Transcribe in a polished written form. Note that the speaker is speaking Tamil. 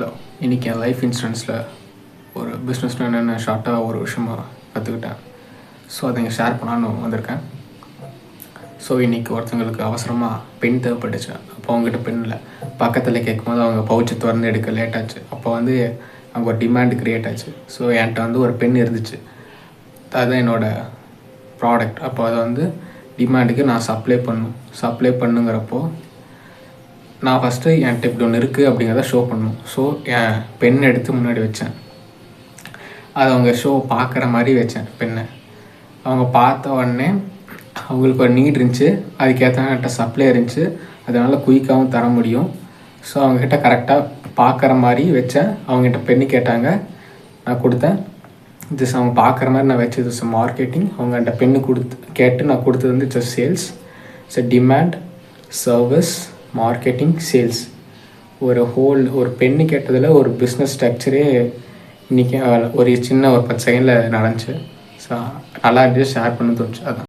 ஹலோ. இன்றைக்கி என் லைஃப் இன்சூரன்ஸில் ஒரு பிஸ்னஸ்னால் என்னென்ன ஷார்ட்டாக ஒரு விஷயமாக கற்றுக்கிட்டேன். ஸோ அதை இங்கே ஷேர் பண்ணலான்னு வந்திருக்கேன். ஸோ இன்றைக்கி ஒருத்தங்களுக்கு அவசரமாக பென் தேவைப்பட்டுச்சு. அப்போ அவங்ககிட்ட பென் இல்லை. பக்கத்தில் கேட்கும்போது அவங்க பவுச்சை திறந்து எடுக்க லேட் ஆச்சு. அப்போ வந்து அங்கே ஒரு டிமாண்ட் க்ரியேட் ஆச்சு. ஸோ என்கிட்ட வந்து ஒரு பென் இருந்துச்சு. அதுதான் என்னோடய ப்ராடக்ட். அப்போ அதை வந்து டிமாண்டுக்கு நான் சப்ளை பண்ணுங்கிறப்போ நான் ஃபஸ்ட்டு என்கிட்ட இப்படி ஒன்று இருக்குது அப்படிங்கிறத ஷோ பண்ணணும். ஸோ என் பென் எடுத்து முன்னாடி வச்சேன். அதை அவங்க பார்க்குற மாதிரி வச்சேன் பெண்ணை. அவங்க பார்த்த உடனே அவங்களுக்கு ஒரு நீட் இருந்துச்சு, அதுக்கேற்ற என்கிட்ட சப்ளை இருந்துச்சு, அதனால் குயிக்காகவும் தர முடியும். ஸோ அவங்கக்கிட்ட கரெக்டாக பார்க்குற மாதிரி வச்சேன். அவங்ககிட்ட பெண்ணு கேட்டாங்க, நான் கொடுத்தேன். ஜஸ்ட் அவங்க பார்க்குற மாதிரி நான் வச்சது இட்ஸ் மார்க்கெட்டிங். அவங்க என்கிட்ட பெண்ணு கேட்டு நான் கொடுத்தது வந்து it's sales. It's demand, service, marketing, sales. ஒரு பெண்ணு கேட்டதில் ஒரு பிஸ்னஸ் ஸ்ட்ரக்சரே இன்றைக்கி ஒரு சின்ன ஒரு 10 செகண்டில் நடந்துச்சு. ஸோ நல்லா இருந்துச்சு, ஷேர் பண்ண தோணுச்சு. அதான்.